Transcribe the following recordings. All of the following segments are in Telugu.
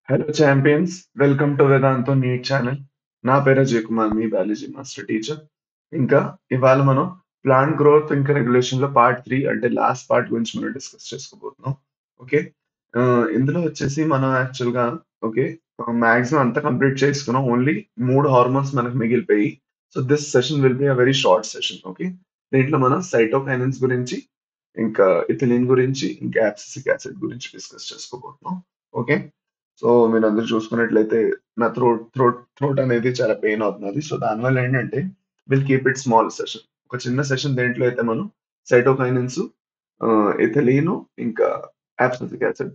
Hello champions, welcome to Vedantu NEET channel. నా పేరు అజయ్ కుమార్, మీ బయాలజీ మాస్టర్ టీచర్. ఇంకా ఇవాళ మనం ప్లాంట్ గ్రోత్ ఇంకా రెగ్యులేషన్ లో పార్ట్ 3 అంటే లాస్ట్ పార్ట్ గురించి మనం డిస్కస్ చేసుకోబోతున్నాం. ఓకే. ఇందులో వచ్చేసి మనం యాక్చువల్ గా ఓకే మాక్సిమం అంతా కంప్లీట్ చేసుకున్నాం. ఓన్లీ 3 హార్మోన్స్ మనకు మిగిలిపోయి. So this session will be a very short session. Okay. దీంట్లో మనం సైటోకైనిన్స్ గురించి, ఇంకా ఇథిలిన్ గురించి, ఇంకా అబ్సిసిక్ యాసిడ్ గురించి డిస్కస్ చేసుకోబోతున్నాం. ఓకే. సో మీరందరూ చూసుకున్నట్లయితే నా థ్రోట్ అనేది చాలా పెయిన్ అవుతున్నది. సో దానివల్ల ఏంటంటే will keep it small session. ఒక చిన్న సెషన్ దేంట్లో అయితే మనం సైటోకైనిన్స్, ఎథిలీన్, ఇంకా అబ్సిసిక్ యాసిడ్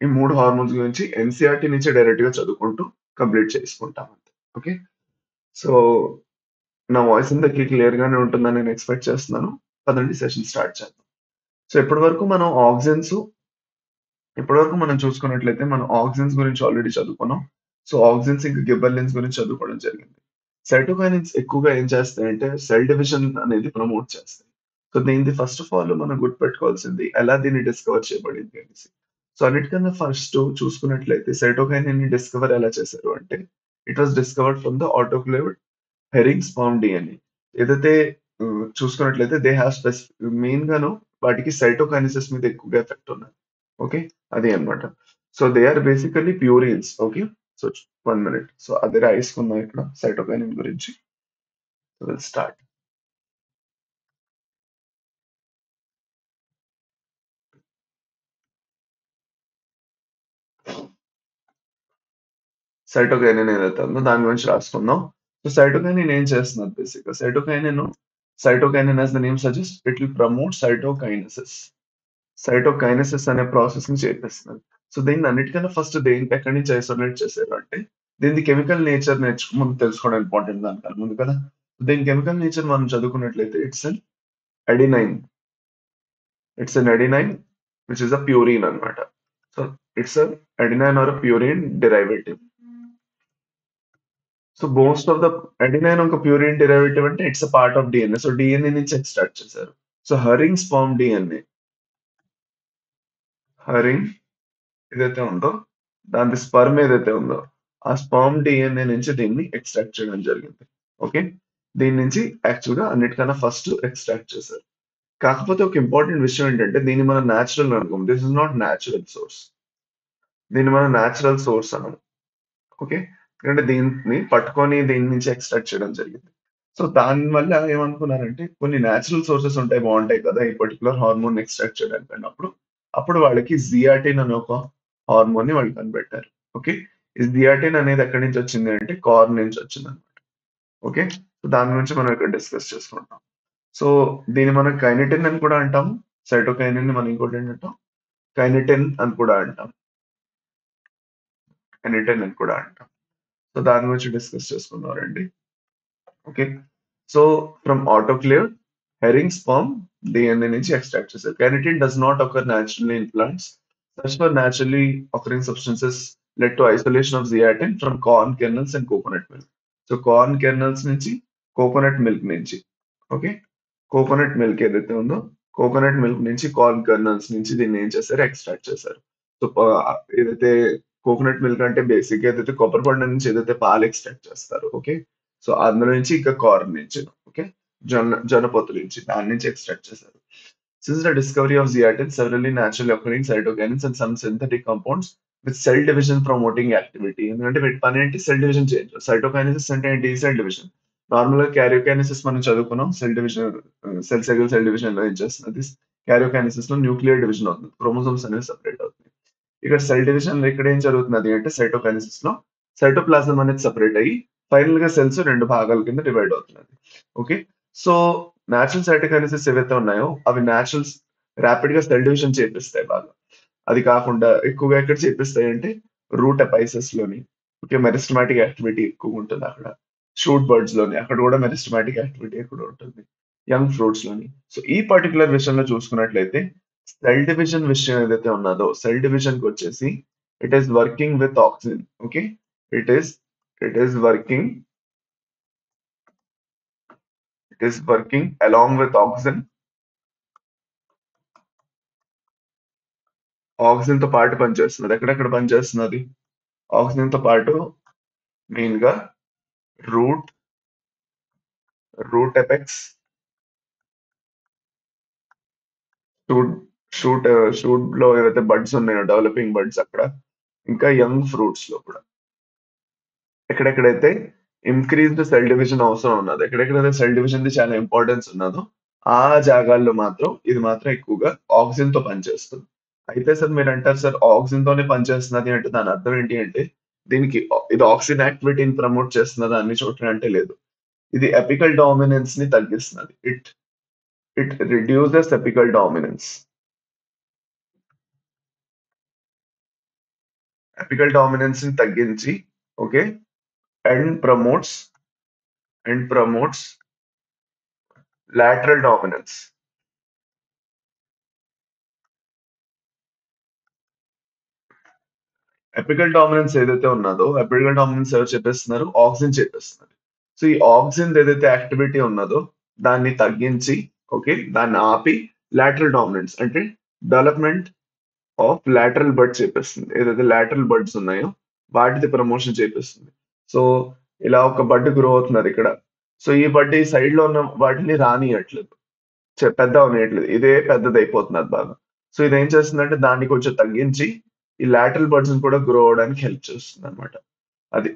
ఈ 3 హార్మోన్స్ గురించి ఎన్సీఆర్టీ నుంచి డైరెక్ట్ గా చదువుకుంటూ కంప్లీట్ చేసుకుంటాం అంతే. ఓకే. సో నా వాయిస్ అందరికి క్లియర్ గానే ఉంటుందని నేను ఎక్స్పెక్ట్ చేస్తున్నాను. పదండి సెషన్ స్టార్ట్ చేద్దాం. సో ఇప్పటివరకు మనం చూసుకున్నట్లయితే మనం ఆక్సిన్స్ గురించి ఆల్రెడీ చదువుకున్నాం. సో ఆక్సిన్స్ ఇంకా గిబ్బర్లిన్స్ గురించి చదువుకోవడం జరిగింది. సైటోకైనిన్స్ ఎక్కువగా ఏం చేస్తాయంటే సెల్ డివిజన్ అనేది ప్రమోట్ చేస్తాయి. సో దీనిది ఫస్ట్ ఆఫ్ ఆల్ మనం గుర్తుపెట్టుకోవాల్సింది ఎలా దీన్ని డిస్కవర్ చేయబడింది అనేసి. సో అన్నిటికన్నా ఫస్ట్ చూసుకున్నట్లయితే సైటోకైనిన్ ని డిస్కవర్ ఎలా చేశారు అంటే it was discovered from the autoclaved herring sperm DNA. ఏదైతే చూసుకున్నట్లయితే దే హ్యావ్ మెయిన్ గాను వాటికి సైటోకైనసిస్ మీద ఎక్కువగా ఎఫెక్ట్ ఉన్నది. ఓకే. అది అన్నమాట. So they are basically purines. Okay. So 1 minute. So అది రాసుకుందాం ఇక్కడ సైటోకైనిన్ గురించి. Will start. సైటోకైనిన్ ఏదైతే ఉందో దాని గురించి రాసుకుందాం. సో సైటోకైనిన్ ఏం చేస్తున్నది బేసిక్‌గా సైటోకైనిన్ యాస్ ద నేమ్ సజెస్ట్ it will promote cytokinesis. Cytokinesis అనే ప్రాసెస్ ని చేపిస్తున్నది. సో దీన్ని అన్నిటికన్నా ఫస్ట్ దేనికి ఎక్కడి నుంచి ఐసోలేట్ చేశారు అంటే దీని కెమికల్ నేచర్ ముందు తెలుసుకోవడం ఇంపార్టెంట్ దానికన్నా ముందు కదా. దీని కెమికల్ నేచర్ మనం చదువుకున్నట్లయితే adenine it's an adenine which is a purine అన్నమాట. So it's adenine or purine derivative. So most of the adenine ఒక ప్యూరిన్ డెరివేటివ్ అంటే it's a part of DNA. So DNA నుంచి ఎక్స్ట్రాక్ట్ చేశారు. So herring sperm DNA, herring ఏదైతే ఉందో దాని స్పర్మ్ ఏదైతే ఉందో ఆ స్పర్మ్ డిఎన్ఏ నుంచి దీన్ని ఎక్స్ట్రాక్ట్ చేయడం జరిగింది. ఓకే. దీని నుంచి యాక్చువల్ గా అన్నిటికన్నా ఫస్ట్ ఎక్స్ట్రాక్ట్ చేశారు. కాకపోతే ఒక ఇంపార్టెంట్ విషయం ఏంటంటే దీన్ని మనం న్యాచురల్ అనుకోం. This is not natural source. దీన్ని మనం న్యాచురల్ సోర్స్ అనము. ఓకే. ఎందుకంటే దీన్ని పట్టుకొని దీని నుంచి ఎక్స్ట్రాక్ట్ చేయడం జరిగింది. సో దానివల్ల ఏమనుకున్నారంటే కొన్ని న్యాచురల్ సోర్సెస్ ఉంటాయి, బాగుంటాయి కదా ఈ పర్టికులర్ హార్మోన్ ఎక్స్ట్రాక్ట్ చేయడానికి అన్నప్పుడు అప్పుడు వాళ్ళకి జియాటిన్ అనే ఒక హార్మోన్ ని వాళ్ళు కనిపెట్టారు. ఓకే. ఈ జియాటిన్ అనేది ఎక్కడి నుంచి వచ్చింది అంటే కార్న్ నుంచి వచ్చింది అనమాట. ఓకే. సో దాని గురించి మనం ఇక్కడ డిస్కస్ చేసుకుంటాం. సో దీన్ని మనం కైనటిన్ అని కూడా అంటాం. సైటోకైనిన్ ని మనం ఇంకోటి ఏంటంటాం, కైనటిన్ అని కూడా అంటాం. కైనటిన్ అని కూడా అంటాం. సో దాని గురించి డిస్కస్ చేసుకుందాం రండి. Okay. So from autoclave herring sperm DNA నుంచి ఎక్స్ట్రాక్ట్ చేశారు. Carnitine does not occur naturally in plants. Such for naturally occurring substances led to isolation of zeatin from corn kernels and coconut milk. So corn kernels నుంచి, కోకోనట్ మిల్క్ నుంచి, ఓకే, కోకోనట్ మిల్క్ ఏదైతే ఉందో కోకోనట్ మిల్క్ నుంచి కార్న్ కెర్నల్స్ నుంచి దీన్ని ఏం చేశారు, ఎక్స్ట్రాక్ట్ చేశారు. సో ఏదైతే కోకోనట్ మిల్క్ అంటే బేసిక్ ఏదైతే కొబ్బరి బండ నుంచి ఏదైతే పాలు ఎక్స్ట్రాక్ట్ చేస్తారు. ఓకే. సో అందులో నుంచి ఇంకా కార్న్ నుంచి, ఓకే, జొన్నపొత్తు నుంచి దాని నుంచి ఎక్స్ట్రాక్ట్ చేశారు. Since the discovery of zeatin, severally naturally occurring cytokinins and some synthetic compounds with cell division promoting activity. ఎందుకంటే వీటి పని ఏంటి, సెల్ డివిజన్ చేంజ్. సైటోకైనసిస్ అంటే ఏంటి, సెల్ డివిజన్. నార్మల్ గా క్యారియోకైనసిస్ మనం చదువుకున్నాం. సెల్ డివిజన్, సెల్ డివిజన్ లో ఏం చేస్తున్నది, క్యారియోకైనసిస్ లో న్యూక్లియర్ డివిజన్ అవుతుంది, క్రోమోసోమ్స్ అనేవి సెపరేట్ అవుతుంది. ఇక్కడ సెల్ డివిజన్ లో ఇక్కడ ఏం జరుగుతున్నది అంటే సైటోకైనసిస్ లో సైటోప్లాజం అనేది సెపరేట్ అయ్యి ఫైనల్ గా సెల్స్ 2 భాగాల కింద డివైడ్ అవుతున్నది. ఓకే. సో న్యాచురల్ సైటోకైనసిస్ ఏవైతే ఉన్నాయో అవి న్యాచురల్స్ ర్యాపిడ్ గా సెల్ డివిజన్ చేపిస్తాయి బాగా. అది కాకుండా ఎక్కువగా ఎక్కడ చేపిస్తాయి అంటే రూట్ ఎపైసెస్ లోని, ఓకే, మెరిస్టమాటిక్ యాక్టివిటీ ఎక్కువ ఉంటుంది అక్కడ. షూట్ బర్డ్స్ లోని అక్కడ కూడా మెరిస్టమాటిక్ యాక్టివిటీ ఎక్కువ ఉంటుంది. యంగ్ ఫ్రూట్స్ లోని. సో ఈ పర్టికులర్ విషయంలో చూసుకున్నట్లయితే సెల్ డివిజన్ విషయం ఏదైతే ఉన్నదో సెల్ డివిజన్ కి వచ్చేసి it is working with oxygen. Okay. It is it is working it is working along with oxygen. Oxygen తో పాటు పనిచేస్తున్నది. ఎక్కడెక్కడ పనిచేస్తున్నది, ఆక్సిజన్ తో పాటు మెయిన్ గా root root apex, shoot shoot shoot లో ఏవైతే బడ్స్ ఉన్నాయో డెవలపింగ్ బడ్స్ అక్కడ, ఇంకా యంగ్ ఫ్రూట్స్ లో కూడా ఎక్కడెక్కడైతే ఇంక్రీజ్డ్ సెల్ డివిజన్ అవసరం ఉన్నదో, ఎక్కడెక్కడైతే సెల్ డివిజన్ ది చాలా ఇంపార్టెన్స్ ఉన్నదో ఆ జాగాల్లో మాత్రం ఇది మాత్రం ఎక్కువగా ఆక్సిజన్ తో పనిచేస్తుంది. అయితే సార్ మీరు అంటారు సార్ ఆక్సిజన్ తోనే పనిచేస్తున్నది అంటే దాని అర్థం ఏంటి అంటే దీనికి ఇది ఆక్సిజన్ యాక్టివిటీని ప్రమోట్ చేస్తున్నదా అన్ని చోట్ల అంటే లేదు. ఇది ఎపికల్ డామినెన్స్ ని తగ్గిస్తున్నది. It reduces apical dominance. Apical dominance ని తగ్గించి okay and promotes promotes lateral dominance. Apical dominance ఏదైతే ఉన్నదో ఎపికల్ డామినెన్స్ ఎవరు చెప్పేస్తున్నారు, ఆక్సిజన్ చెప్పేస్తున్నారు. సో ఈ ఆక్సిజన్ ఏదైతే యాక్టివిటీ ఉన్నదో దాన్ని తగ్గించి ఓకే దాన్ని ఆపి లాటరల్ డామినెన్స్ అంటే డెవలప్మెంట్ ఆఫ్ లాటరల్ బర్డ్స్ చెప్పేస్తుంది. ఏదైతే లాటరల్ బర్డ్స్ ఉన్నాయో వాటిది ప్రమోషన్ చేపిస్తుంది. సో ఇలా ఒక బడ్ గ్రో అవుతున్నారు ఇక్కడ. సో ఈ బడ్ ఈ సైడ్ లో ఉన్న వాటిని రానియట్లేదు, పెద్ద అవనియట్లేదు, ఇదే పెద్దది అయిపోతుంది అది బాగా. సో ఇదేం చేస్తుందంటే దాన్ని కొంచెం తగ్గించి ఈ లాటరల్ బర్డ్స్ కూడా గ్రో అవడానికి హెల్ప్ చేస్తుంది అనమాట. అది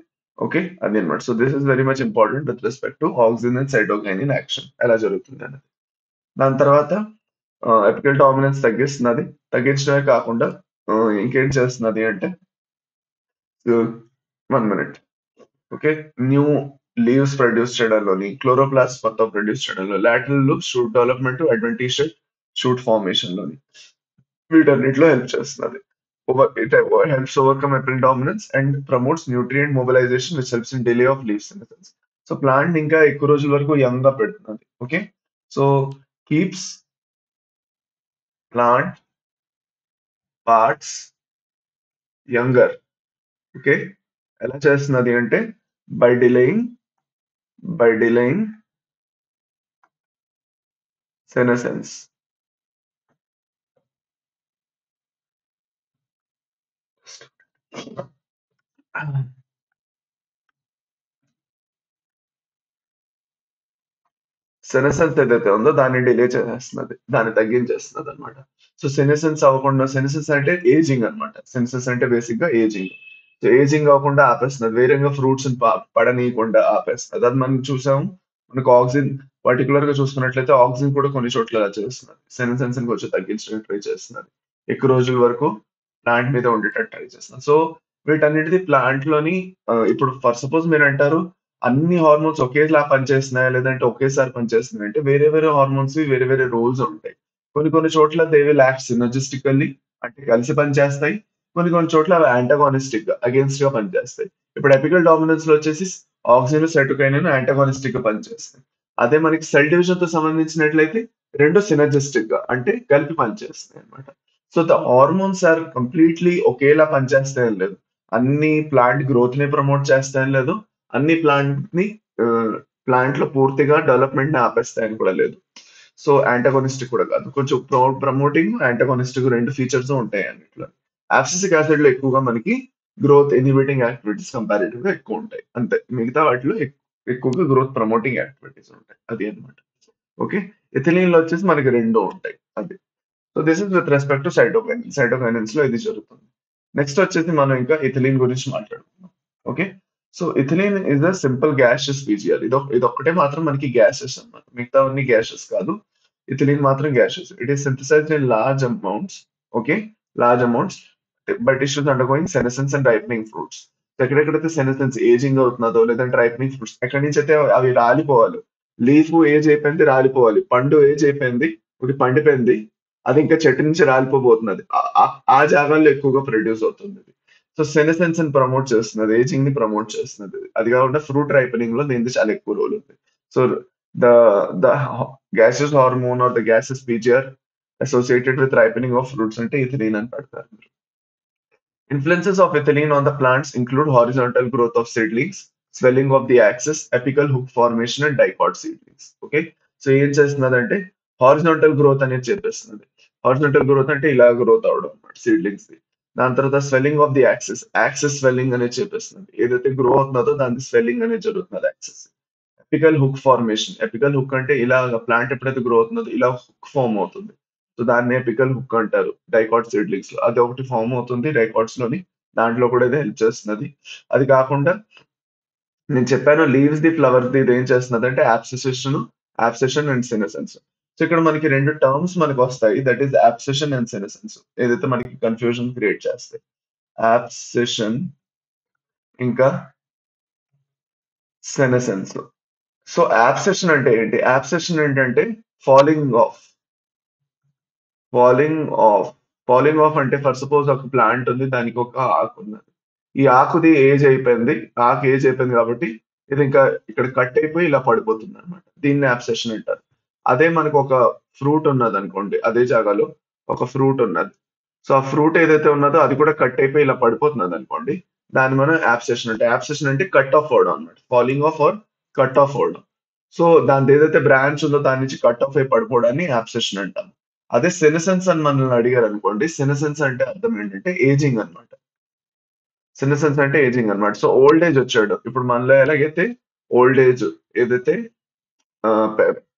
ఓకే అది అనమాట. So this is very much important with respect to auxin and cytokinin action ఎలా జరుగుతుంది అనేది. దాని తర్వాత ఎపికల్ డామినెన్స్ తగ్గిస్తున్నది. తగ్గించడమే కాకుండా ఇంకేం చేస్తున్నది అంటే 1 minute okay new leaves produce చేయడంలోని క్లోరోప్లాస్ట్ మొత్తం ప్రొడ్యూస్ చేయడంలో lateral shoot development adventitious shoot formation లోని వీటన్నిటిలో హెల్ప్ చేస్తున్నది. It helps overcome apparent dominance and promotes nutrient mobilization, which helps in delay of leaf senescence. So plant ఇంకా ఎక్కువ రోజుల వరకు యంగ్ గా పెడుతున్నది. Okay so keeps plant parts younger. Okay ఎలా చేస్తున్నది అంటే బై డిలేయింగ్ సెనెసెన్స్. సెనెసెన్స్ ఏదైతే ఉందో దాన్ని డిలే చేసేస్తున్నది, దాన్ని తగ్గించేస్తున్నది అనమాట. సో సెనెసెన్స్ అవ్వకుండా, సెనెసెన్స్ అంటే ఏజింగ్ అనమాట. సెనెసెన్స్ అంటే బేసిక్ గా ఏజింగ్. సో ఏజింగ్ అవ్వకుండా ఆపేస్తున్నది, వేరేగా ఫ్రూట్స్ పడనీయకుండా ఆపేస్తున్నది. అది మనం చూసాము. మనకు ఆక్సిజన్ పర్టికులర్ గా చూసుకున్నట్లయితే ఆక్సిజన్ కూడా కొన్ని చోట్ల అలా చేస్తున్నది. సెనెసెన్స్ కొంచెం తగ్గించడానికి ట్రై చేస్తున్నది, ఎక్కువ రోజుల వరకు ప్లాంట్ మీద ఉండేటట్టు ట్రై చేస్తున్నది. సో వీటన్నిటిది ప్లాంట్ లోని ఇప్పుడు ఫర్ సపోజ్ మీరు అంటారు అన్ని హార్మోన్స్ ఒకేలా పనిచేస్తున్నాయా లేదంటే ఒకేసారి పనిచేస్తున్నాయి అంటే వేరే వేరే హార్మోన్స్ వేరే వేరే రోల్స్ ఉంటాయి. కొన్ని కొన్ని చోట్ల దే విల్ యాక్ట్ సినర్జిస్టికల్లీ అంటే కలిసి పనిచేస్తాయి. కొన్ని కొన్ని చోట్ల అవి యాంటాగోనిస్టిక్ గా అగేన్స్ట్ గా పనిచేస్తాయి. ఇప్పుడు ఎపికల్ డామినెన్స్ లో వచ్చేసి ఆక్సిజన్ సైటోకైనిన్ యాంటాగోనిస్టిక్ గా పనిచేస్తాయి. అదే మనకి సెల్ డివిజన్ తో సంబంధించినట్లయితే రెండు సినర్జిస్టిక్ గా అంటే కలిపి పనిచేస్తాయి అన్నమాట. So the hormones are completely ఒకేలా పనిచేస్తాయని లేదు. అన్ని ప్లాంట్ గ్రోత్ ని ప్రమోట్ చేస్తాయని లేదు, అన్ని ప్లాంట్ లో పూర్తిగా డెవలప్మెంట్ ని ఆపేస్తాయని కూడా లేదు. సో యాంటాగోనిస్టిక్ కూడా కాదు, కొంచెం ప్రమోటింగ్ యాంటాగోనిస్టిక్ రెండు ఫీచర్స్ ఉంటాయి అన్నిట్లో. యాబ్సిసిక్ యాసిడ్ లో ఎక్కువగా మనకి గ్రోత్ ఇన్హిబిటింగ్ యాక్టివిటీస్ కంపారిటివ్ గా ఎక్కువ ఉంటాయి అంతే. మిగతా వాటిలో ఎక్కువగా గ్రోత్ ప్రమోటింగ్ యాక్టివిటీస్ ఉంటాయి, అది అన్నమాట. ఓకే ఇథిలీన్ లో వచ్చేసి మనకి రెండు ఉంటాయి అది. So this is with respect to cytokinin. Cytokinins లో ఇది జరుగుతుంది. నెక్స్ట్ వచ్చేసి మనం ఇంకా ఇథిలీన్ గురించి మాట్లాడుకుందాం. Okay so ethylene is a simple gases PGR. ఇదొక్కటే మాత్రం మనకి గ్యాసెస్ అన్నమాట, మిగతావన్నీ గ్యాసెస్ కాదు. ఇథిలీన్ మాత్రం gases. It is synthesised in large amounts. Okay large amounts by tissues undergoing senescence and ripening fruits. ఎక్కడెక్కడైతే సెనెసెన్స్ ఏజింగ్ అవుతున్నదో లేదంటే రైపనింగ్ ఫ్రూట్స్ ఎక్కడి నుంచి అయితే అవి రాలిపోవాలి, లీఫ్ ఏజ్ అయిపోయింది రాలిపోవాలి, పండు ఏజ్ అయిపోయింది ఒకటి పండిపోయింది, అది ఇంకా చెట్టు నుంచి రాలిపోబోతున్నది, ఆ జాగాల్లో ఎక్కువగా ప్రొడ్యూస్ అవుతుంది. సో సెనెసెన్స్ ని ప్రమోట్ చేస్తున్నది, ఏజింగ్ ని ప్రమోట్ చేస్తున్నది. అది కాకుండా ఫ్రూట్ రైపనింగ్ లో దీనికి చాలా ఎక్కువ రోల్ ఉంది. So the the gases hormone or the gases PGR associated with ripening of fruits అంటే ఇథిలీన్ అని పెడతారు. Influences of ethylene on the plants include horizontal growth of seedlings, swelling of the axis, apical hook formation, and dipod seedlings. Okay, so ఏం చేస్తున్నదంటే హారిజాంటల్ గ్రోత్ అనేది చెప్పేస్తున్నది. హారిజాంటల్ గ్రోత్ అంటే ఇలా గ్రోత్ అవడం అన్నమాట సీడ్లింగ్స్. దాని తర్వాత swelling of the axis swelling అనేది చెప్పేస్తుంది. ఏదైతే గ్రో అవుతున్నదో దాని స్వెల్లింగ్ అనేది జరుగుతున్నది axis. Apical hook formation. Apical hook అంటే ఇలా ప్లాంట్ ఎప్పుడైతే గ్రో అవుతుందో ఇలా హుక్ ఫార్మ్ అవుతుంది. సో దాన్ని ఎపికల్ హుక్ అంటారు డైకాట్ సీడ్లింగ్స్ లో. అది ఒకటి ఫార్మ్ అవుతుంది డైకాట్స్ లోని. దాంట్లో కూడా ఇది హెల్ప్ చేస్తున్నది. అది కాకుండా నేను చెప్పాను లీవ్స్ ది ఫ్లవర్ ది ఇది ఏం చేస్తున్నది అంటే యాబ్సెషన్ అండ్ సెనెసెన్స్. సో ఇక్కడ మనకి రెండు టర్మ్స్ మనకు వస్తాయి. That is abscission and senescence. ఏదైతే మనకి కన్ఫ్యూజన్ క్రియేట్ చేస్తాయి. యాబ్సెషన్ ఇంకా సెనెసెన్స్. సో యాబ్సెషన్ అంటే ఏంటి? యాబ్సెషన్ ఏంటంటే falling of. Falling of. Falling of అంటే ఫర్ సపోజ్ ఒక ప్లాంట్ ఉంది. దానికి ఒక ఆకు ఉన్నది. ఈ ఆకుది ఏజ్ అయిపోయింది. ఆకు ఏజ్ అయిపోయింది కాబట్టి ఇది ఇంకా ఇక్కడ కట్ అయిపోయి ఇలా పడిపోతుంది అనమాట. దీన్ని యాబ్సెషన్ అంటారు. అదే మనకు ఒక ఫ్రూట్ ఉన్నది అనుకోండి. అదే జాగాలో ఒక ఫ్రూట్ ఉన్నది. సో ఆ ఫ్రూట్ ఏదైతే ఉన్నదో అది కూడా కట్ అయిపోయి ఇలా పడిపోతున్నది అనుకోండి. దాన్ని మనం యాబ్సెషన్ అంటే యాబ్సెషన్ అంటే కట్ ఆఫ్ అవడం అనమాట. Falling off or cut off అవడం. సో దాని ఏదైతే బ్రాంచ్ ఉందో దాని నుంచి కట్ ఆఫ్ అయి పడిపోవడాన్ని యాబ్సెషన్ అంటాం. అదే సెనసెన్స్ అని మనల్ని అడిగారు అనుకోండి. సెనసెన్స్ అంటే అర్థం ఏంటంటే ఏజింగ్ అన్నమాట. సెనసెన్స్ అంటే ఏజింగ్ అన్నమాట. సో ఓల్డ్ ఏజ్ వచ్చాడు. ఇప్పుడు మనలో ఎలాగైతే ఓల్డ్ ఏజ్ ఏదైతే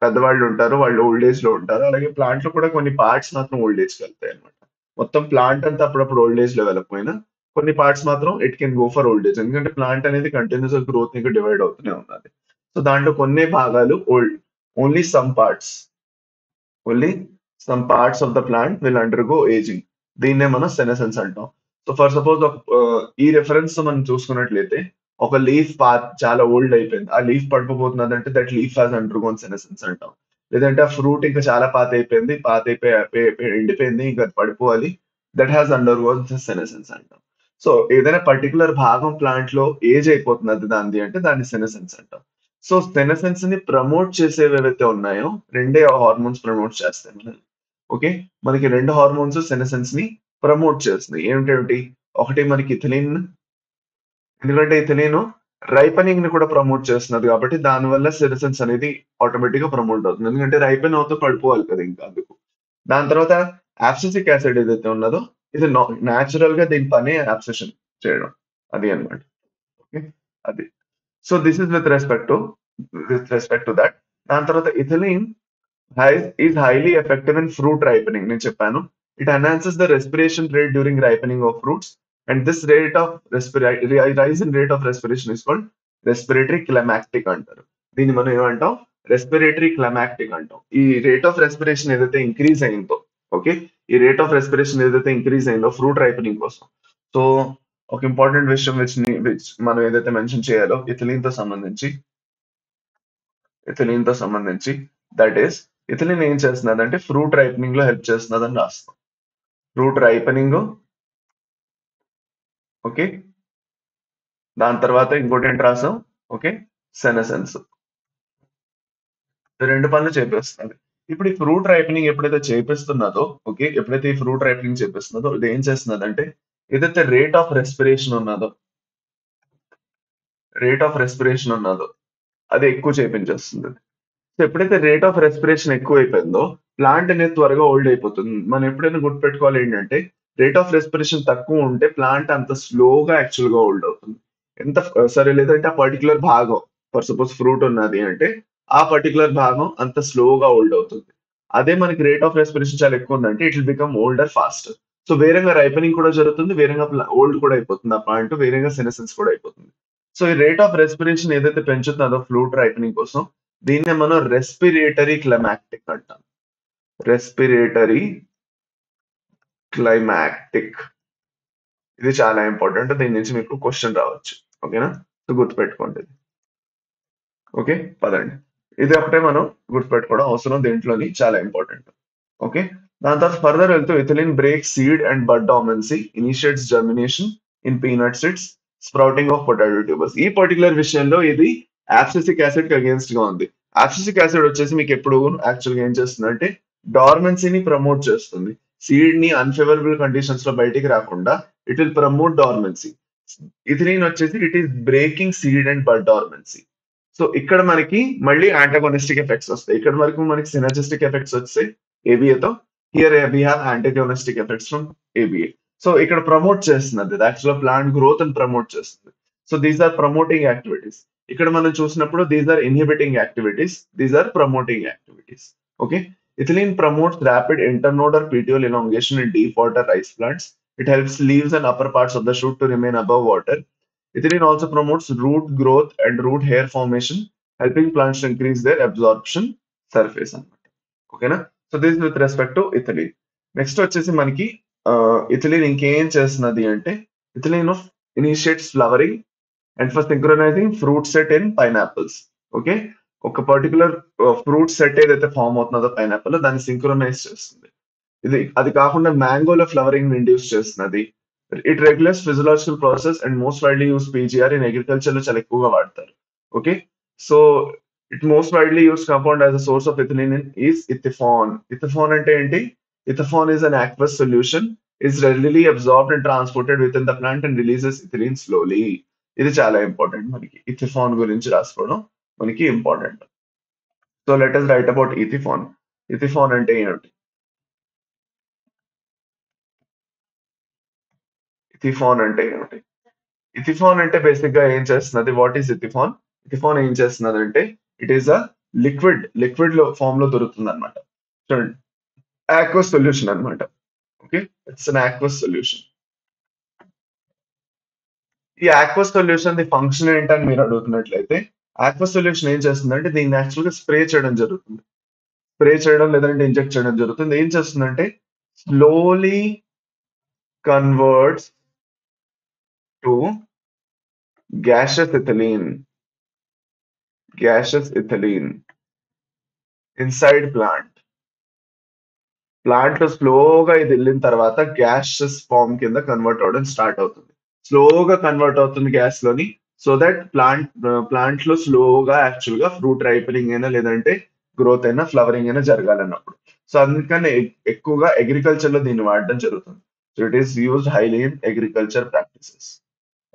పెద్దవాళ్ళు ఉంటారో వాళ్ళు ఓల్డ్ ఏజ్ లో ఉంటారు. అలాగే ప్లాంట్ లో కూడా కొన్ని పార్ట్స్ మాత్రం ఓల్డ్ ఏజ్ కి వెళ్తాయి అనమాట. మొత్తం ప్లాంట్ అంతా అప్పుడప్పుడు ఓల్డ్ ఏజ్ లో వెళ్ళకపోయినా కొన్ని పార్ట్స్ మాత్రం it can go for old age. ఎందుకంటే ప్లాంట్ అనేది కంటిన్యూస్ గ్రోత్ ఇంకా డివైడ్ అవుతూనే ఉన్నది. సో దాంట్లో కొన్ని భాగాలు only some parts only some parts of the plant will undergo ageing. దీన్నే మనం సెనసెన్స్ అంటాం. సో ఫర్ సపోజ్ ఈ రెఫరెన్స్ మనం చూసుకున్నట్లయితే ఒక లీఫ్ పాత్ చాలా ఓల్డ్ అయిపోయింది. ఆ లీఫ్ పడిపోతున్నది అంటే దట్ లీఫ్ హాస్ అండర్గోన్ సెనసెన్స్ అంటాం. లేదంటే ఆ ఫ్రూట్ ఇంకా చాలా పాత అయిపోయింది. పాత అయిపోయి ఎండిపోయింది. ఇంకా అది పడిపోవాలి. దట్ హాస్ అండర్గోన్ సెనసెన్స్ అంటాం. సో ఏదైనా పర్టికులర్ భాగం ప్లాంట్ లో ఏజ్ అయిపోతున్నది దానిది అంటే దాన్ని సెనసెన్స్ అంటాం. సో సెనసెన్స్ ని ప్రమోట్ చేసేవి ఏవైతే ఉన్నాయో రెండే హార్మోన్స్ ప్రమోట్ చేస్తాయి మనల్ని. ఓకే. మనకి రెండు హార్మోన్స్ సెనసెన్స్ ని ప్రమోట్ చేస్తున్నాయి. ఏమిటేమిటి? ఒకటి మనకి ఇథిలిన్. ఎందుకంటే ఇథిలిన్ రైపనింగ్ ని కూడా ప్రమోట్ చేస్తున్నది కాబట్టి దానివల్ల సెనసెన్స్ అనేది ఆటోమేటిక్ గా ప్రమోట్ అవుతుంది. ఎందుకంటే రైపెన్ అవుతూ పడిపోవాలి కదా ఇంకా అందుకు. దాని తర్వాత యాబ్సిసిక్ యాసిడ్ ఏదైతే ఉన్నదో ఇది న్యాచురల్ గా దీని పని యాబ్సెషన్ చేయడం. అది అన్నమాట. ఓకే. అది. So this is with respect to that. దాని తర్వాత ethylene is highly effective in fruit ripening. నేను చెప్పాను. It enhances the respiration rate during ripening of fruits, and this rise in rate of respiration is called respiratory climactic అంటారు. దీన్ని మనం ఏమంటాం? రెస్పిరేటరీ క్లమాక్టిక్ అంటాం. ఈ రేట్ ఆఫ్ రెస్పిరేషన్ ఏదైతే ఇంక్రీజ్ అయిందో, ఓకే, ఈ రేట్ ఆఫ్ రెస్పిరేషన్ ఏదైతే ఇంక్రీజ్ అయిందో ఫ్రూట్ రైపనింగ్ కోసం. సో ఒక ఇంపార్టెంట్ విషయం విచ్ మనం ఏదైతే మెన్షన్ చేయాలో ఇథిలిన్ తో సంబంధించి దట్ ఈస్ ఇథిలిన్ ఏం చేస్తున్నదంటే ఫ్రూట్ రైపనింగ్ లో హెల్ప్ చేస్తున్నదని రాస్తాం. Fruit ripening. ఓకే. దాని తర్వాత ఇంకోటి ఏంటి రాసాం? ఓకే, సెనసెన్స్. రెండు పనులు చేపిస్తుంది. ఇప్పుడు ఈ ఫ్రూట్ రైపనింగ్ ఎప్పుడైతే చేపిస్తున్నదో, ఓకే, ఎప్పుడైతే ఈ ఫ్రూట్ రైపనింగ్ చేపిస్తున్నదో ఇది ఏం చేస్తున్నదంటే ఏదైతే రేట్ ఆఫ్ రెస్పిరేషన్ ఉన్నదో అది ఎక్కువ చేపించేస్తుంది. సో ఎప్పుడైతే రేట్ ఆఫ్ రెస్పిరేషన్ ఎక్కువైపోయిందో ప్లాంట్ అనేది త్వరగా ఓల్డ్ అయిపోతుంది. మనం ఎప్పుడైనా గుర్తుపెట్టుకోవాలి ఏంటంటే రేట్ ఆఫ్ రెస్పిరేషన్ తక్కువ ఉంటే ప్లాంట్ అంత స్లోగా యాక్చువల్ గా ఓల్డ్ అవుతుంది. ఎంత సరే లేదంటే ఆ పర్టికులర్ భాగం ఫర్ సపోజ్ ఫ్రూట్ ఉన్నది అంటే ఆ పర్టికులర్ భాగం అంత స్లోగా ఓల్డ్ అవుతుంది. అదే మనకి రేట్ ఆఫ్ రెస్పిరేషన్ చాలా ఎక్కువ ఉందంటే it will become older faster. So వేరేగా రైపనింగ్ కూడా జరుగుతుంది, వేరేగా ఓల్డ్ కూడా అయిపోతుంది ఆ ప్లాంట్, వేరేగా సెనసెన్స్ కూడా అయిపోతుంది. సో ఈ రేట్ ఆఫ్ రెస్పిరేషన్ ఏదైతే పెంచుతుందో ఫ్రూట్ రైపనింగ్ కోసం దీన్నే మనం రెస్పిరేటరీ క్లమాక్టిక్ అంటాం. రెస్పిరేటరీ క్లైమాక్టిక్. ఇది చాలా ఇంపార్టెంట్. దీని నుంచి మీకు క్వశ్చన్ రావచ్చు. ఓకేనా? సో గుర్తుపెట్టుకోండి. ఓకే, పదండి. ఇది ఒకటే మనం గుర్తుపెట్టుకోవడం అవసరం. దీంట్లోని చాలా ఇంపార్టెంట్. ఓకే. దాని తర్వాత ఫర్దర్ వెళ్తూ ethylene break seed and bud dormancy, initiates germination in peanut seeds, sprouting of potato tubers. ఈ పర్టికులర్ విషయంలో ఇది యాబ్సిసిక్ యాసిడ్ కి అగేన్స్ట్ గా ఉంది. యాబ్సిసిక్ యాసిడ్ వచ్చేసి మీకు ఎప్పుడు యాక్చువల్ గా ఏం చేస్తుంది అంటే డార్మెన్సీని ప్రమోట్ చేస్తుంది. సీడ్ ని అన్ఫేవరబుల్ కండిషన్స్ లో బయటికి రాకుండా it will promote dormancy. Ethylene వచ్చేసి it is breaking seed and bud dormancy. So ఇక్కడ మనకి మళ్ళీ యాంటాగోనిస్టిక్ ఎఫెక్ట్స్ వస్తాయి. ఇక్కడ వరకు మనకి సినర్జిస్టిక్ ఎఫెక్ట్స్ వస్తాయి ఏబిఏతో. Here we have antagonistic effects from ABA. So ఇక్కడ ప్రమోట్ చేస్తున్నది, ఇది యాక్చువల్గా ప్లాంట్ గ్రోత్ అని ప్రమోట్ చేస్తుంది. So these are promoting activities. ఇక్కడ మనం చూసినప్పుడు these are inhibiting activities, these are promoting activities. Okay, ethylene promotes rapid internode or petiole elongation in deep water rice plants. It helps leaves and upper parts of the shoot to remain above water. Ethylene also promotes root growth and root hair formation, helping plants to increase their absorption surface అన్నమాట. ఓకేనా? So this with respect to ethylene. Next వచ్చేసి మనకి ఇథిలీన్ ఇంకేం చేస్తున్నది అంటే, ethylene of initiates flowering and for synchronizing fruit set in pineapples. Okay, ఒక పర్టికులర్ ఫ్రూట్ సెట్ ఏదైతే ఫామ్ అవుతుందో పైనాపిల్, దాన్ని సింక్రొనైజ్ చేస్తుంది. అది కాకుండా మ్యాంగోలో ఫ్లవరింగ్ ఇండ్యూస్ చేస్తున్నది. It regulates physiological process and most widely use PGR in agriculture లో చాలా ఎక్కువగా వాడతారు. Okay, so it most widely use compound as a source of ethylene is ethephon. Ethephon అంటే ఏంటి? Ethephon is an aqueous solution, is readily absorbed and transported within the plant and releases ethylene slowly. ఇది చాలా ఇంపార్టెంట్ మనకి, ఇథిఫాన్ గురించి రాసుకోవడం మనకి important. So let us write about ethephon. Ethephon అంటే ఏంటి? ఇథిఫాన్ అంటే ఏమిటి? ఇథిఫాన్ అంటే బేసిక్ గా ఏం చేస్తున్నది? What is ethephon? ఇథిఫాన్ ఏం చేస్తున్నది అంటే, ఇట్ ఈస్ అ లిక్విడ్ లో ఫామ్ లో దొరుకుతుంది అనమాట. చూడండి, ఆక్వస్ సొల్యూషన్ అనమాట. Okay, it's an aqueous solution. ఈ ఆక్వస్ సొల్యూషన్ ది ఫంక్షన్ ఏంటని మీరు అడుగుతున్నట్లయితే, ఆక్వస్ సొల్యూషన్ ఏం చేస్తుందంటే దీన్ని యాక్చువల్ గా స్ప్రే చేయడం జరుగుతుంది. స్ప్రే చేయడం లేదంటే ఇంజెక్ట్ చేయడం జరుగుతుంది. ఏం చేస్తుందంటే, slowly converts to gaseous ethylene inside plant లో స్లోగా ఇది వెళ్ళిన తర్వాత గ్యాసెస్ ఫామ్ కింద కన్వర్ట్ అవడం స్టార్ట్ అవుతుంది. స్లోగా కన్వర్ట్ అవుతుంది గ్యాస్ లోని, సో దట్ ప్లాంట్ లో స్లోగా యాక్చువల్ గా ఫ్రూట్ రైపనింగ్ అయినా లేదంటే గ్రోత్ అయినా ఫ్లవరింగ్ అయినా జరగాలన్నప్పుడు. సో అందుకని ఎక్కువగా అగ్రికల్చర్ లో దీన్ని వాడడం జరుగుతుంది. So it is used highly in agriculture practices.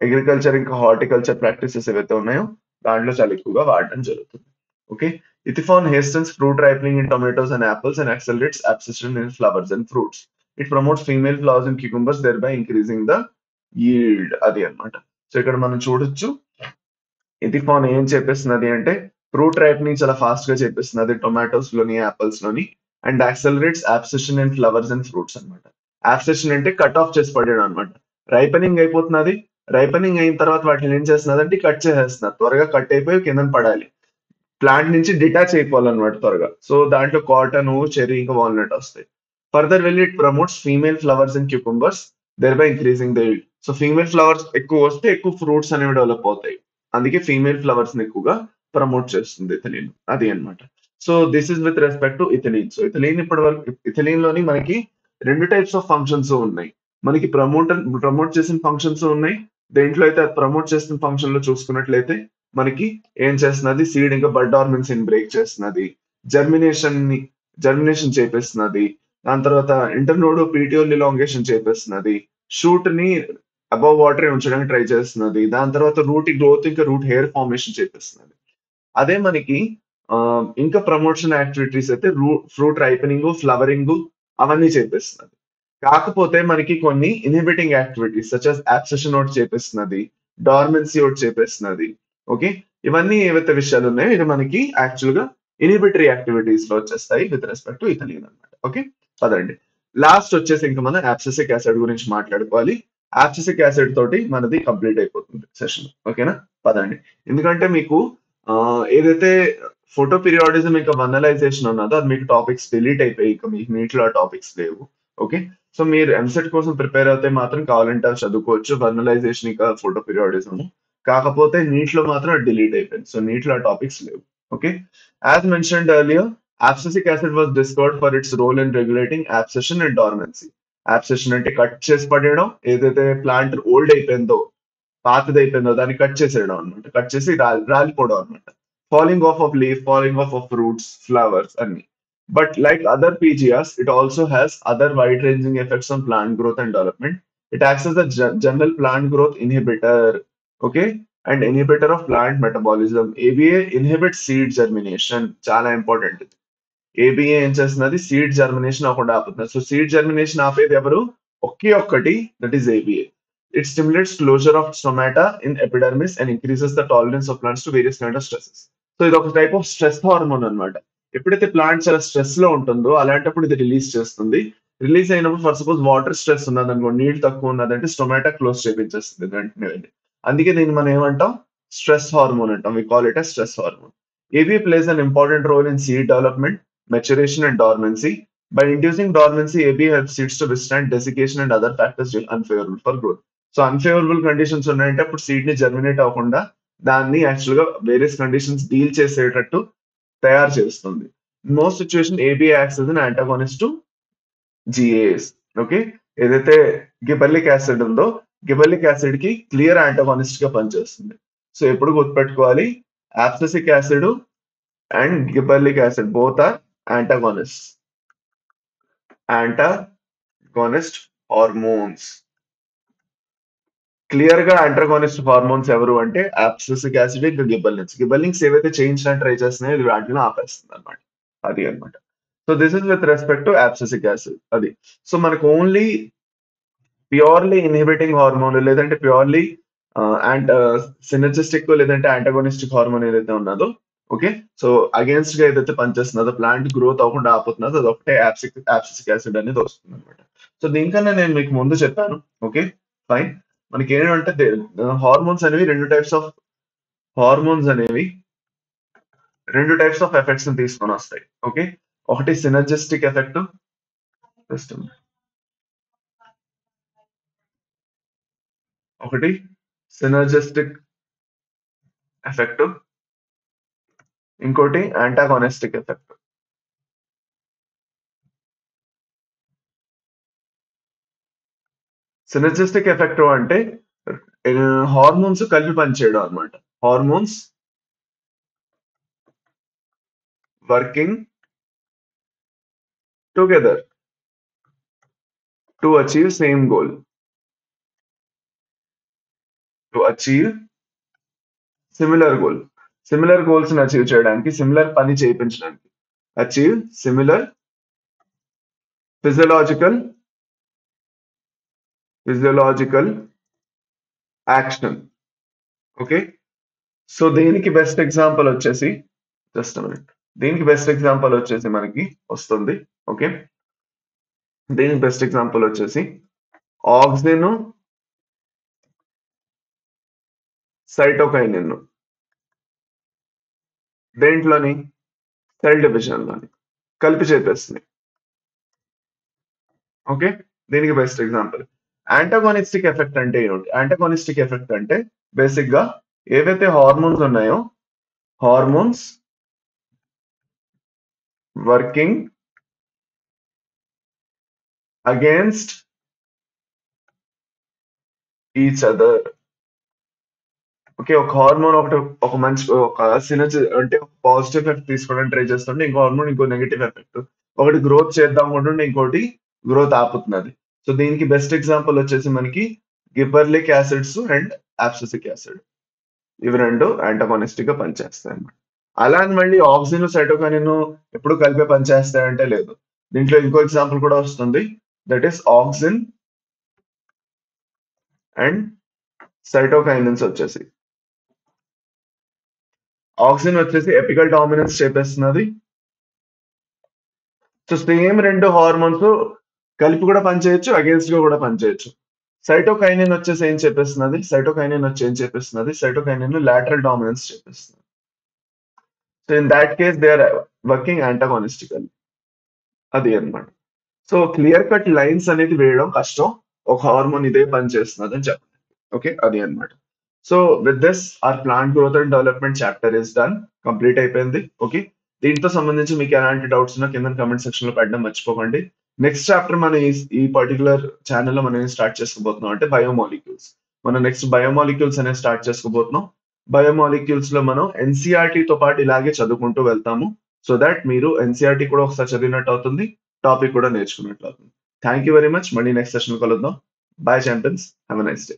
Agriculture ఇంకా హార్టికల్చర్ ప్రాక్టీసెస్ ఏవైతే ఉన్నాయో దాంట్లో చాలా ఎక్కువగా వాడడం జరుగుతుంది. Okay, ethephon hastens fruit ripening in tomatoes and apples and accelerates abscission in flowers and fruits. It promotes female flowers in cucumbers, thereby increasing the yield. అది అన్నమాట. సో ఇక్కడ మనం చూడొచ్చు, ఇథిఫాన్ ఏం చెప్పేస్తున్నది అంటే ఫ్రూట్ రైపనింగ్ చాలా ఫాస్ట్ గా చెప్పేస్తున్నది టొమాటోస్ లోని, యాపిల్స్ లోని, and accelerates abscission in flowers and fruits అన్నమాట. అబ్సెషన్ అంటే కట్ ఆఫ్ చేసి పడేయడం అనమాట. రైపనింగ్ అయిపోతున్నది, రైపనింగ్ అయిన తర్వాత వాటిని ఏం చేస్తున్నది అంటే కట్ చేసేస్తున్నారు, త్వరగా కట్ అయిపోయి కింద పడాలి, ప్లాంట్ నుంచి డిటాచ్ అయిపోవాలన్నమాట త్వరగా. సో దాంట్లో కాటన్, చెర్రీ ఇంకా వాల్నట్ వస్తాయి. ఫర్దర్ వెళ్ళి it promotes female flowers and cucumbers, thereby increasing the yield. So female flowers ఎక్కువ వస్తే ఎక్కువ ఫ్రూట్స్ అనేవి డెవలప్ అవుతాయి. అందుకే ఫీమేల్ ఫ్లవర్స్ ని ఎక్కువగా ప్రమోట్ చేస్తుంది ఇథిలీన్. అది అన్నమాట. So this is with respect to ethylene. So ethylene ఇప్పటి వరకు, ఇథిలీన్ లోని మనకి రెండు టైప్స్ ఆఫ్ ఫంక్షన్స్ ఉన్నాయి. మనకి ప్రమోట్ చేసిన ఫంక్షన్స్ ఉన్నాయి. దేంట్లో అయితే ప్రమోట్ చేసిన ఫంక్షన్ లో చూసుకున్నట్లయితే మనకి ఏం చేస్తున్నది, సీడ్ ఇంకా బడ్ డార్మెన్సీని బ్రేక్ చేస్తున్నది, జర్మినేషన్ చేపిస్తున్నది, దాని తర్వాత ఇంటర్నోడ్ పీటియోల్ ఇలాంగేషన్ చేపిస్తున్నది, షూట్ ని అబవ్ వాటర్ ఉంచడానికి ట్రై చేస్తున్నది, దాని తర్వాత రూట్ గ్రోత్ ఇంకా రూట్ హెయిర్ ఫార్మేషన్ చేపిస్తున్నది. అదే మనకి ఇంకా ప్రమోషన్ యాక్టివిటీస్ అయితే ఫ్రూట్ రైపనింగ్, ఫ్లవరింగ్ అవన్నీ చేపిస్తున్నది. కాకపోతే మనకి కొన్ని inhibiting activities such as abscission ఒకటి చేపిస్తున్నది, డార్మెన్సీ ఒకటి చేపిస్తున్నది. ఓకే, ఇవన్నీ ఏవైతే విషయాలు ఉన్నాయో ఇది మనకి యాక్చువల్ గా ఇన్హిబిటరీ యాక్టివిటీస్ లో వచ్చేస్తాయి విత్ రెస్పెక్ట్ టు ఇథిలీన్ అనమాట. ఓకే, పదండి లాస్ట్ వచ్చేసి ఇంకా మనం యాబ్సిసిక్ యాసిడ్ గురించి మాట్లాడుకోవాలి. యాబ్సిసిక్ యాసిడ్ తోటి మనది కంప్లీట్ అయిపోతుంది సెషన్. ఓకేనా, పదండి. ఎందుకంటే మీకు ఏదైతే ఫోటో పీరియాడిజం ఇంకా వనలైజేషన్ ఉన్నదో అది మీకు టాపిక్స్ డిలీట్ అయిపోయి ఇక మీకు నీటిలో ఆ టాపిక్స్ లేవు. ఓకే, సో మీరు ఎంసెట్ కోసం ప్రిపేర్ అవుతే మాత్రం కావాలంటే అవి చదువుకోవచ్చు, వనలైజేషన్ ఇంకా ఫోటో పీరియాడిజం. కాకపోతే నీటిలో మాత్రం డిలీట్ అయిపోయింది. సో నీటిలో ఆ టాపిక్స్ లేవు. Okay, as mentioned earlier, abscisic acid was discovered for its role in regulating abscission and dormancy. Abscission అంటే కట్ చేసి పడేయడం, ఏదైతే ప్లాంట్ ఓల్డ్ అయిపోయిందో, పాతది అయిపోయిందో దాన్ని కట్ చేసేయడం అనమాట, కట్ చేసి రాలిపోవడం అనమాట. Falling off leaf, falling off fruits, flowers అన్ని. But like other PGRs, it also has other wide-ranging effects on plant growth and development. It acts as a general plant growth inhibitor, okay, and inhibitor of plant metabolism. ABA inhibits seed germination. చాలా ఇంపార్టెంట్. ABA ఏం చేస్తున్నది, సీడ్ జర్మినేషన్ అవ్వకుండా ఆపుతుంది. సో సీడ్ జర్మినేషన్ ఆపేది ఎవరు? ఒకే ఒక్కటి, that is ABA. It stimulates closure of stomata in epidermis and increases the tolerance of plants to various kind of stresses. So ఇది ఒక టైప్ ఆఫ్ స్ట్రెస్ హార్మోన్ అన్నమాట. ఎప్పుడైతే ప్లాంట్ చాలా స్ట్రెస్ లో ఉంటుందో అలాంటప్పుడు ఇది రిలీజ్ చేస్తుంది. రిలీజ్ అయినప్పుడు ఫర్ సపోజ్ వాటర్ స్ట్రెస్ ఉన్నది అనుకోండి, నీళ్ళు తక్కువ ఉన్నదంటే స్టొమాటా క్లోజ్ చేపించేస్తుంది వెంటనే వెళ్ళి. అందుకే దీన్ని మనం ఏమంటాం, స్ట్రెస్ హార్మోన్ అంటాం. We call it as stress hormone. ABA plays an important role in seed development, maturation, and dormancy. By inducing dormancy, ABA helps seeds to withstand desiccation and other factors unfavorable for growth. So unfavourable conditions ఉన్నాయంటే అప్పుడు సీడ్ ని జర్మినేట్ అవ్వకుండా దాన్ని యాక్చువల్ గా వేరియస్ కండిషన్స్ డీల్ చేసేటట్టు తయారు చేస్తుంది. Most situation ABA acts as an antagonist to GAS. Okay, ఏదైతే గిబర్లిక్ యాసిడ్ ఉందో గిబర్లిక్ యాసిడ్ కి క్లియర్ యాంటాగోనిస్ట్ గా పనిచేస్తుంది. సో ఎప్పుడు గుర్తుపెట్టుకోవాలి, abscisic acid and gibberellic acid both are antagonist. Antagonist hormones. Clear గా యాంటాగోనిస్ట్ హార్మోన్స్ ఎవరు అంటే యాబ్సెసిక్ యాసిడ్ ఇంకా గిబర్లిన్స్. గిబర్లిన్స్ ఏవైతే చేయించడానికి ట్రై చేస్తున్నాయో ఇది వాటిని ఆపేస్తుంది అనమాట. అది అనమాట. So this is with respect to abscisic acid. అది సో మనకు ఓన్లీ ప్యూర్లీ ఇన్హిబిటింగ్ హార్మోన్ లేదంటే ప్యూర్లీ అండ్ సినర్జిస్టిక్ లేదంటే యాంటాగోనిస్టిక్ హార్మోన్ ఏదైతే ఉన్నదో, ఓకే, సో అగేన్స్ట్ గా ఏదైతే పనిచేస్తున్నదో ప్లాంట్ గ్రోత్ అవ్వకుండా ఆపుతున్నదో అది ఒకటే యాబ్సిసిక్ యాసిడ్ అనేది వస్తుంది అనమాట. సో దీనికన్నా నేను మీకు ముందు చెప్పాను. Okay, fine. మనకి ఏంటంటే హార్మోన్స్ అనేవి రెండు టైప్స్ ఆఫ్ ఎఫెక్ట్స్ ని తీసుకొని వస్తాయి. ఓకే, ఒకటి సినర్జిస్టిక్ ఎఫెక్ట్, ఒకటి సినర్జిస్టిక్ ఎఫెక్ట్, ఇంకోటి యాంటాగోనిస్టిక్ ఎఫెక్ట్. సినర్జిస్టిక్ ఎఫెక్ట్ అంటే హార్మోన్స్ కలిపి పనిచేయడం అనమాట. Hormones working together to achieve same goal. To achieve similar goal. Similar goals ని అచీవ్ చేయడానికి, సిమిలర్ పని చేయించడానికి. Achieve similar physiological action. Okay, so దీనికి బెస్ట్ ఎగ్జాంపుల్ వచ్చేసి జస్ట్ మినిట్. దీనికి బెస్ట్ ఎగ్జాంపుల్ వచ్చేసి మనకి వస్తుంది. ఓకే, దీనికి బెస్ట్ ఎగ్జాంపుల్ వచ్చేసి ఆక్సిన్, సైటోకైనిన్. దేంట్లోని, సెల్ డివిజన్ లోని కలిపి చేపేస్తుంది. ఓకే, దీనికి బెస్ట్ ఎగ్జాంపుల్. యాంటాగోనిస్టిక్ ఎఫెక్ట్ అంటే ఏమిటి? యాంటాగోనిస్టిక్ ఎఫెక్ట్ అంటే బేసిక్ గా ఏవైతే హార్మోన్స్ ఉన్నాయో, hormones working against each other. Okay, ఒక హార్మోన్ ఒక మంచి ఒక సినర్జీ అంటే పాజిటివ్ ఎఫెక్ట్ తీసుకోవడానికి ట్రై చేస్తుంటే ఇంకో హార్మోన్ ఇంకో నెగిటివ్ ఎఫెక్ట్. ఒకటి గ్రోత్ చేద్దాం అనుకుంటుంటే ఇంకోటి గ్రోత్ ఆపుతున్నది. సో దీనికి బెస్ట్ ఎగ్జాంపుల్ వచ్చేసి మనకి గిబర్లిక్ యాసిడ్స్ అండ్ యాబ్సిసిక్ యాసిడ్. ఇవి రెండు యాంటాగోనిస్టిక్ గా పనిచేస్తాయి అన్నమాట. అలా అని మళ్ళీ ఆక్సిన్, సైటోకైనిన్ ఎప్పుడు కలిపే పనిచేస్తాయంటే లేదు. దీంట్లో ఇంకో ఎగ్జాంపుల్ కూడా వస్తుంది, that is auxin and cytokinins. వచ్చేసి ఆక్సిన్ వచ్చేసి ఎపికల్ డామినెన్స్ చేపేస్తున్నది. సో సేమ్ రెండు హార్మోన్స్ కలిపి కూడా పనిచేయచ్చు, అగేన్స్ట్ గా కూడా పనిచేయచ్చు. సైటోకైనిన్ వచ్చేసి ఏం చెప్పేస్తున్నది, సైటోకైనిన్ లాటరల్ డామినెన్స్ చెప్పేస్తుంది. So in that case they are working antagonistical. అది అన్నమాట. సో క్లియర్ కట్ లైన్స్ అనేది వేయడం కష్టం, ఒక హార్మోన్ ఇదే పని చేస్తున్నది అని చెప్పండి. ఓకే, అది అన్నమాట. So with this are plant growth and development chapter is done, complete అయిపోయింది. ఓకే, దీంతో సంబంధించి మీకు ఎలాంటి డౌట్స్ ఉన్నా కింద కామెంట్ సెక్షన్ లో పెట్టడం మర్చిపోకండి. నెక్స్ట్ చాప్టర్ మనం ఈ పర్టికులర్ ఛానల్లో మనం స్టార్ట్ చేసుకోబోతున్నాం అంటే బయోమాలిక్యూల్స్. మనం నెక్స్ట్ బయోమాలిక్యూల్స్ అనేది స్టార్ట్ చేసుకోబోతున్నాం. బయోమాలిక్యూల్స్ లో మనం ఎన్సీఆర్టీ తో పాటు ఇలాగే చదువుకుంటూ వెళ్తాము. సో దాట్ మీరు ఎన్సీఆర్టీ కూడా ఒకసారి చదివినట్టు అవుతుంది, టాపిక్ కూడా నేర్చుకున్నట్లు అవుతుంది. Thank you very much. మళ్ళీ నెక్స్ట్ సెషన్ కలుద్దాం. Bye champions, have a nice day.